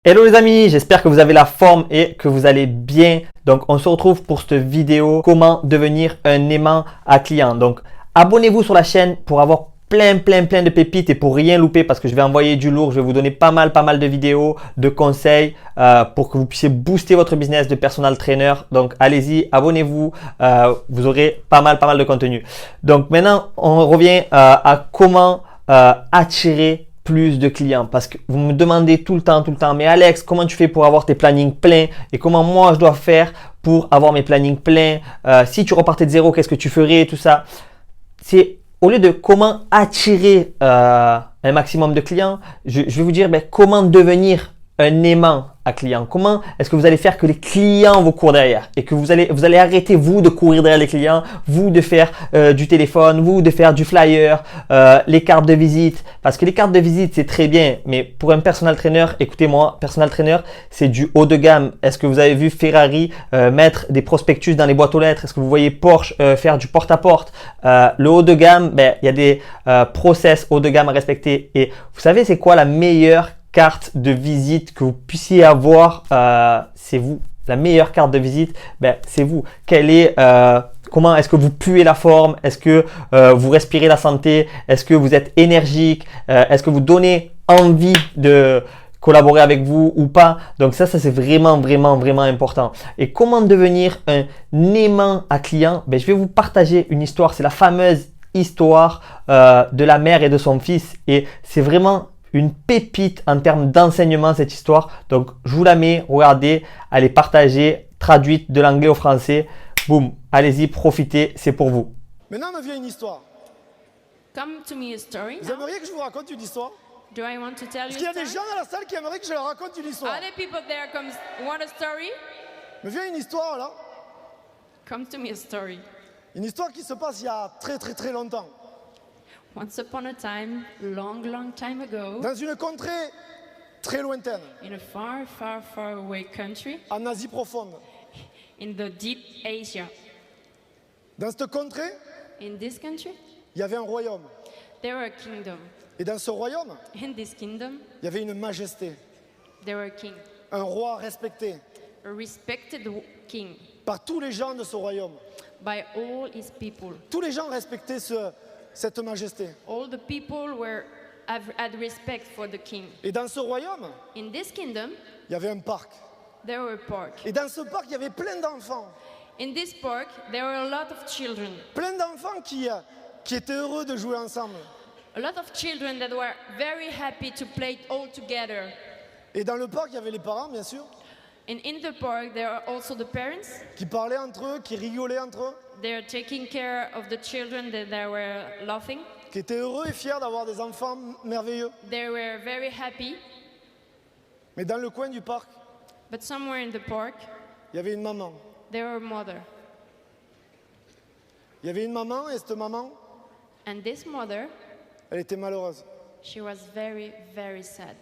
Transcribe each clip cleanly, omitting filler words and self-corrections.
Hello les amis, j'espère que vous avez la forme et que vous allez bien. Donc on se retrouve pour cette vidéo comment devenir un aimant à client. Donc abonnez-vous sur la chaîne pour avoir plein de pépites et pour rien louper parce que je vais envoyer du lourd. Je vais vous donner pas mal de vidéos, de conseils pour que vous puissiez booster votre business de personal trainer. Donc allez-y, abonnez-vous, vous aurez pas mal de contenu. Donc maintenant on revient à comment attirer plus de clients parce que vous me demandez tout le temps, mais Alex, comment tu fais pour avoir tes plannings pleins et comment moi je dois faire pour avoir mes plannings pleins? Si tu repartais de zéro, qu'est-ce que tu ferais? Tout ça, c'est au lieu de comment attirer un maximum de clients, je vais vous dire comment devenir un aimant à client. Comment est-ce que vous allez faire que les clients vous courent derrière et que vous allez arrêter vous de courir derrière les clients, vous de faire du téléphone, vous de faire du flyer, les cartes de visite. Parce que les cartes de visite c'est très bien, mais pour un personal trainer, écoutez-moi, personal trainer c'est du haut de gamme. Est-ce que vous avez vu Ferrari mettre des prospectus dans les boîtes aux lettres? Est-ce que vous voyez Porsche faire du porte-à-porte? Le haut de gamme, il y a des process haut de gamme à respecter. Et vous savez c'est quoi la meilleure carte de visite que vous puissiez avoir? C'est vous. La meilleure carte de visite, c'est vous. Comment est-ce que vous puez la forme? Est-ce que vous respirez la santé? Est-ce que vous êtes énergique? Est-ce que vous donnez envie de collaborer avec vous ou pas? Donc ça c'est vraiment important. Et comment devenir un aimant à client? Je vais vous partager une histoire. C'est la fameuse histoire de la mère et de son fils. Et c'est vraiment une pépite en termes d'enseignement cette histoire. Donc je vous la mets, regardez, elle est partagée, traduite de l'anglais au français. Boum, allez-y, profitez, c'est pour vous. Maintenant me vient une histoire. Come to me a story. Vous aimeriez que je vous raconte une histoire? Do I want to tell Est-ce you qu'il y a a des story? gens dans la salle qui aimeraient que je leur raconte une histoire? Are there people there want a story? Me vient une histoire là. Come to me a story. Une histoire qui se passe il y a très longtemps. Once upon a time, long time ago, Dans une contrée très lointaine, in a far away country, en Asie profonde. in the deep Asia. Dans cette contrée, In this country, il y avait un royaume. there were a kingdom. Et dans ce royaume, In this kingdom, il y avait une majesté. there were a king, Un roi respecté a respected king par tous les gens de ce royaume. by all his people. Tous les gens respectaient cette majesté. All the people had respect for the king. Et dans ce royaume, In this kingdom, il y avait un parc. there were a park. Et dans ce parc, il y avait plein d'enfants. In this park, there were a lot of children. Plein d'enfants qui étaient heureux de jouer ensemble. A lot of children that were very happy to play all together. Et dans le parc, il y avait les parents, bien sûr, And in the park, there are also the parents. qui parlaient entre eux, qui rigolaient entre eux, They are taking care of the children that they were laughing. qui étaient heureux et fiers d'avoir des enfants merveilleux. They were very happy. Mais dans le coin du parc, But somewhere in the park, il y avait une maman. there were a mother. Il y avait une maman et cette maman, And this mother, elle était malheureuse. she was very sad.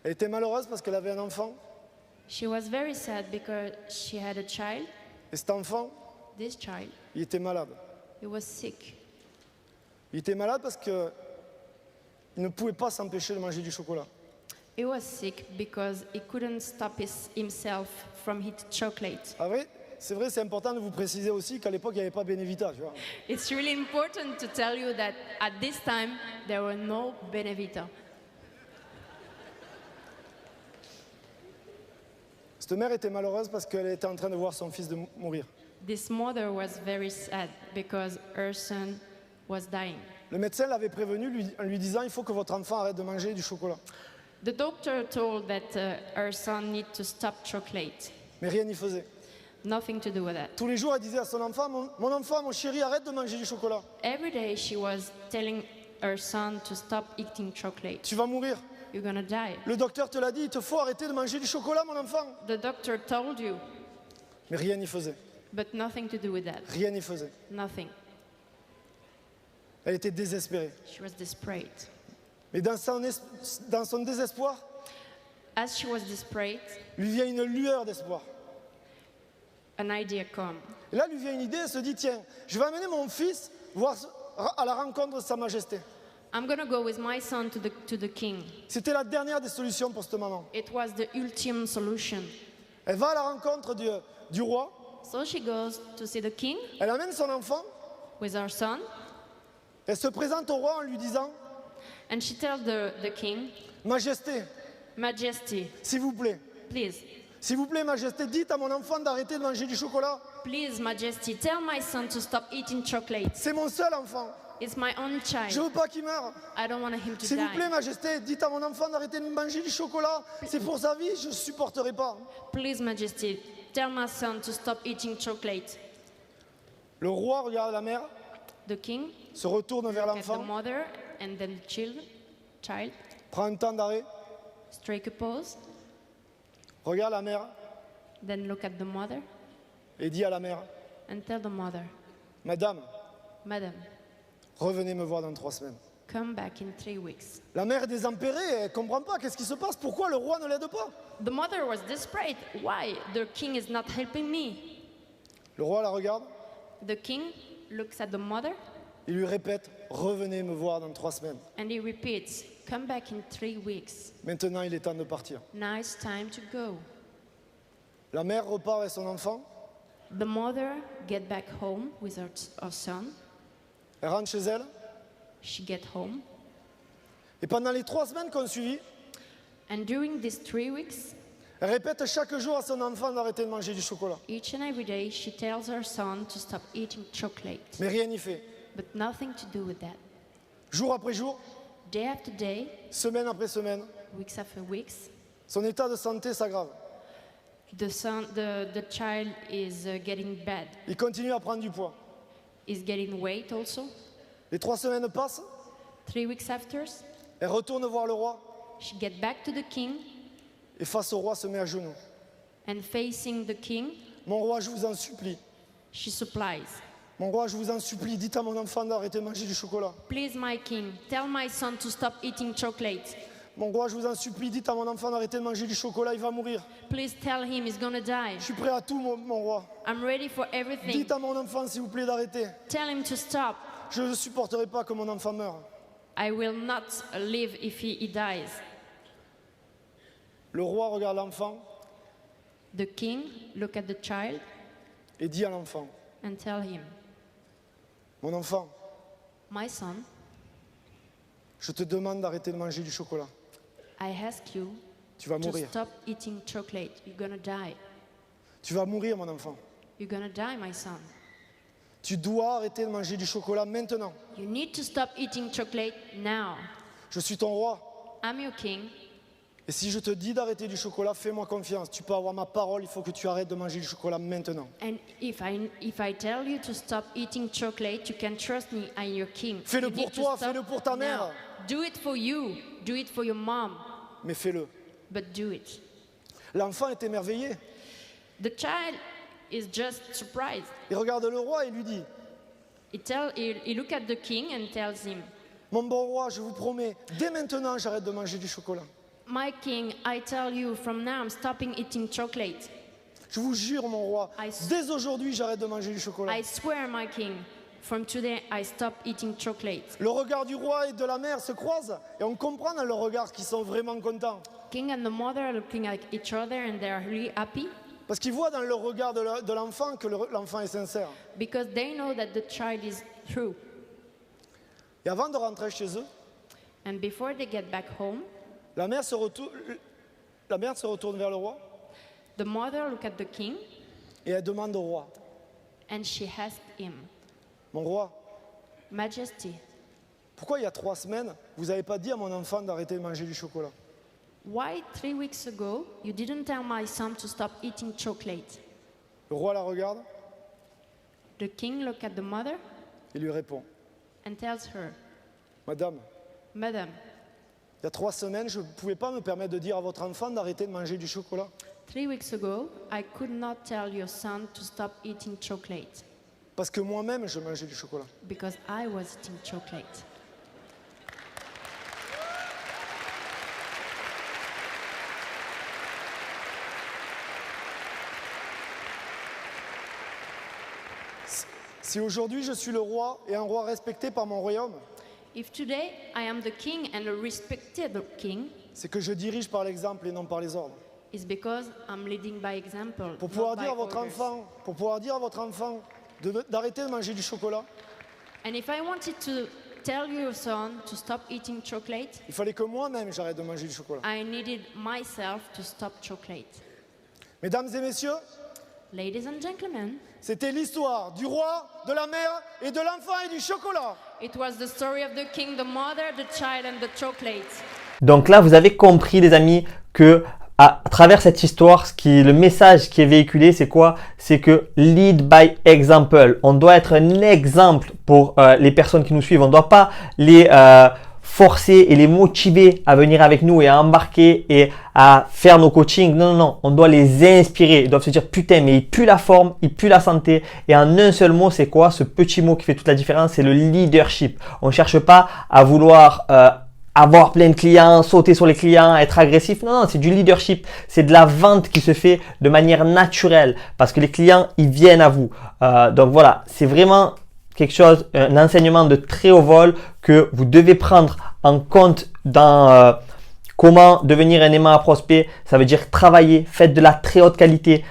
Elle était malheureuse parce qu'elle avait un enfant. She was very sad because she had a child. Et cet enfant, This child, il était malade. he was sick. Il était malade parce qu'il ne pouvait pas s'empêcher de manger du chocolat. He was sick because he couldn't stop himself from eating chocolate. Ah vrai, c'est vrai, c'est important de vous préciser aussi qu'à l'époque, il n'y avait pas Benevita, tu vois. It's really important to tell you that at this time there were no Benevita. Cette mère était malheureuse parce qu'elle était en train de voir son fils mourir. This mother was very sad because her son was dying. Le médecin l'avait prévenu en lui disant « Il faut que votre enfant arrête de manger du chocolat The doctor told that her son need to stop chocolate. ». Mais rien n'y faisait. Nothing to do with that. Tous les jours, elle disait à son enfant « Mon enfant, mon chéri, arrête de manger du chocolat. Every day she was telling her son to stop eating chocolate. Tu vas mourir. You're gonna die. Le docteur te l'a dit, il te faut arrêter de manger du chocolat, mon enfant. » The doctor told you, Mais rien n'y faisait. but nothing to do with that. Rien n'y faisait. Nothing. Elle était désespérée. She was desperate. Mais dans son désespoir, As she was desperate, lui vient une lueur d'espoir. an idea come. Et là, lui vient une idée, elle se dit « Tiens, je vais amener mon fils voir à la rencontre de Sa Majesté. » I'm gonna go with my son to the king. C'était la dernière des solutions pour cette maman. It was the ultimate solution. Elle va à la rencontre du roi, So she goes to see the king elle amène son enfant, with her son, elle se présente au roi en lui disant and she tells the king, « Majesté, Majesty, s'il vous plaît, Majesté, dites à mon enfant d'arrêter de manger du chocolat. please, Majesty, tell my son to stop eating chocolate. C'est mon seul enfant. It's my only Je child. veux pas qu'il meure. I don't want him to S'il vous plaît, die. Majesté, dites à mon enfant d'arrêter de manger du chocolat. C'est pour sa vie, je ne supporterai pas. » Please, Majesty, tell my son to stop eating chocolate. Le roi regarde la mère, The king se retourne vers look at the l'enfant, mother and then the child, prend un temps d'arrêt, strike a pose, regarde la mère then look at the mother et dit à la mère and tell the mother, « Madame, Madam, revenez me voir dans 3 semaines. » come back in 3 weeks. La mère est désespérée, elle ne comprend pas. Qu'est-ce qui se passe? Pourquoi le roi ne l'aide pas? The mother was desperate. Why? The king is not helping me. Le roi la regarde, The king looks at the mother il lui répète « Revenez me voir dans 3 semaines. and he repeats, come back in 3 weeks. Maintenant, il est temps de partir. » Now it's time to go. La mère repart avec son enfant, The mother get back home with her son. elle rentre chez elle, She get home. et pendant les 3 semaines qu'on suivit, And during these 3 weeks, elle répète chaque jour à son enfant d'arrêter de manger du chocolat. each and every day, she tells her son to stop eating chocolate. Mais rien n'y fait. But nothing to do with that. Jour après jour, Day after day, semaine après semaine, weeks after weeks, son état de santé s'aggrave. the child is getting bad. Il continue à prendre du poids. Is getting weight also. Les 3 semaines passent, 3 weeks after, elle retourne voir le roi, she get back to the king et face au roi se met à genoux. and facing the king, Mon roi, je vous en supplie. she supplies. Mon roi, je vous en supplie, dites à mon enfant d'arrêter de manger du chocolat. Please, my king, tell my son to stop eating chocolate. Mon roi, je vous en supplie, dites à mon enfant d'arrêter de manger du chocolat, il va mourir. Please tell him he's gonna die. Je suis prêt à tout, mon roi. I'm ready for everything. Dites à mon enfant, s'il vous plaît, d'arrêter. Tell him to stop. Je ne supporterai pas que mon enfant meure. I will not live if he dies. Le roi regarde l'enfant The king look at the child et dit à l'enfant, and tell him, mon enfant, my son, je te demande d'arrêter de manger du chocolat. I ask you Tu vas to mourir. stop eating chocolate. You're gonna die. Tu vas mourir, mon enfant. You're gonna die, my son. Tu dois arrêter de manger du chocolat maintenant. You need to stop eating chocolate now. Je suis ton roi. I'm your king. Et si je te dis d'arrêter du chocolat, fais-moi confiance. Tu peux avoir ma parole, il faut que tu arrêtes de manger du chocolat maintenant. And if I tell you to stop eating chocolate, you can trust me. I'm your king. Fais-le You pour need to toi, stop fais-le pour ta now. mère. Do it for you. Do it for your mom. Mais fais-le. But do it. L'enfant est émerveillé. The child is just surprised. Il regarde le roi et lui dit, He look at the king and tells him, mon bon roi, je vous promets, dès maintenant, j'arrête de manger du chocolat. my king, I tell you, from now I'm stopping eating chocolate. Je vous jure, mon roi, I- dès aujourd'hui, j'arrête de manger du chocolat. I swear, my king, from today I stop eating chocolate. Le regard du roi et de la mère se croisent et on comprend dans leur regard qu'ils sont vraiment contents. King and the mother are looking at each other and they are really happy Parce qu'ils voient dans le regard de l'enfant que l'enfant est sincère. because they know that the child is true. Et avant de rentrer chez eux, And before they get back home, la mère se retourne vers le roi the mother look at the king et elle demande au roi, and she asked him, mon roi, Majesty, pourquoi il y a 3 semaines, vous n'avez pas dit à mon enfant d'arrêter de manger du chocolat? why 3 weeks ago you didn't tell my son to stop eating chocolate? Le roi la regarde The king look at the mother et lui répond, and tells her, Madame, Madam, il y a 3 semaines, je ne pouvais pas me permettre de dire à votre enfant d'arrêter de manger du chocolat. 3 weeks ago I could not tell your son to stop eating chocolate Parce que moi-même, je mangeais du chocolat. because I was eating chocolate. Si aujourd'hui je suis le roi et un roi respecté par mon royaume, If today I am the king and a respected king, c'est que je dirige par l'exemple et non par les ordres. it's because I'm leading by example. Pour not pouvoir by dire à votre orders. enfant, d'arrêter de manger du chocolat, And if I wanted to tell your son to stop eating chocolate, il fallait que moi-même j'arrête de manger du chocolat. I needed myself to stop chocolate. Mesdames et messieurs, Ladies and gentlemen, c'était l'histoire du roi, de la mère et de l'enfant et du chocolat. it was the story of the king, the mother, the child, and the chocolate. Donc là, vous avez compris, les amis, que à travers cette histoire, le message qui est véhiculé, c'est quoi? C'est que lead by example. On doit être un exemple pour les personnes qui nous suivent. On ne doit pas les forcer et les motiver à venir avec nous et à embarquer et à faire nos coachings. Non, non, non. On doit les inspirer. Ils doivent se dire, putain, mais il pue la forme, il pue la santé. Et en un seul mot, c'est quoi? Ce petit mot qui fait toute la différence, c'est le leadership. On ne cherche pas à vouloir avoir plein de clients, sauter sur les clients, être agressif. Non, non, c'est du leadership. C'est de la vente qui se fait de manière naturelle parce que les clients, ils viennent à vous. Donc voilà, c'est vraiment quelque chose, un enseignement de très haut vol que vous devez prendre en compte dans comment devenir un aimant à prospect. Ça veut dire travailler, faites de la très haute qualité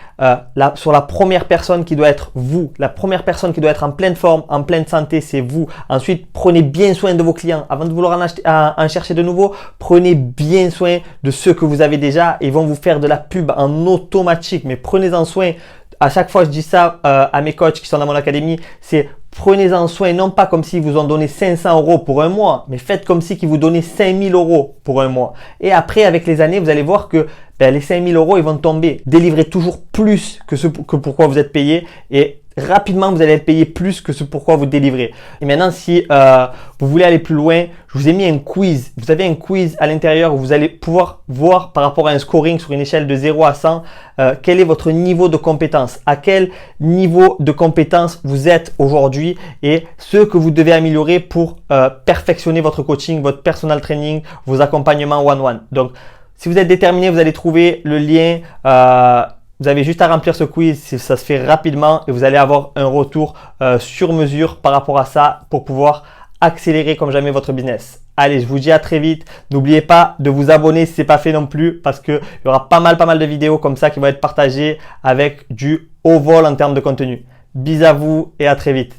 sur la première personne qui doit être vous. La première personne qui doit être en pleine forme, en pleine santé, c'est vous. Ensuite, prenez bien soin de vos clients. Avant de vouloir en chercher de nouveaux, prenez bien soin de ceux que vous avez déjà. Ils vont vous faire de la pub en automatique, mais prenez-en soin. À chaque fois, je dis ça à mes coachs qui sont dans mon académie, c'est prenez-en soin, non pas comme s'ils vous ont donné 500 € pour un mois, mais faites comme si ils vous donnaient 5000 € pour un mois. Et après, avec les années, vous allez voir que les 5000 €, ils vont tomber. Délivrez toujours plus que pourquoi vous êtes payé et rapidement, vous allez être payé plus que ce pourquoi vous délivrez. Et maintenant, si vous voulez aller plus loin, je vous ai mis un quiz. Vous avez un quiz à l'intérieur où vous allez pouvoir voir par rapport à un scoring sur une échelle de 0 à 100, quel est votre niveau de compétence, à quel niveau de compétence vous êtes aujourd'hui et ce que vous devez améliorer pour perfectionner votre coaching, votre personal training, vos accompagnements one-one. Donc, si vous êtes déterminé, vous allez trouver le lien. Vous avez juste à remplir ce quiz, ça se fait rapidement et vous allez avoir un retour sur mesure par rapport à ça pour pouvoir accélérer comme jamais votre business. Allez, je vous dis à très vite. N'oubliez pas de vous abonner si ce n'est pas fait non plus parce qu'il y aura pas mal de vidéos comme ça qui vont être partagées avec du haut vol en termes de contenu. Bisous à vous et à très vite.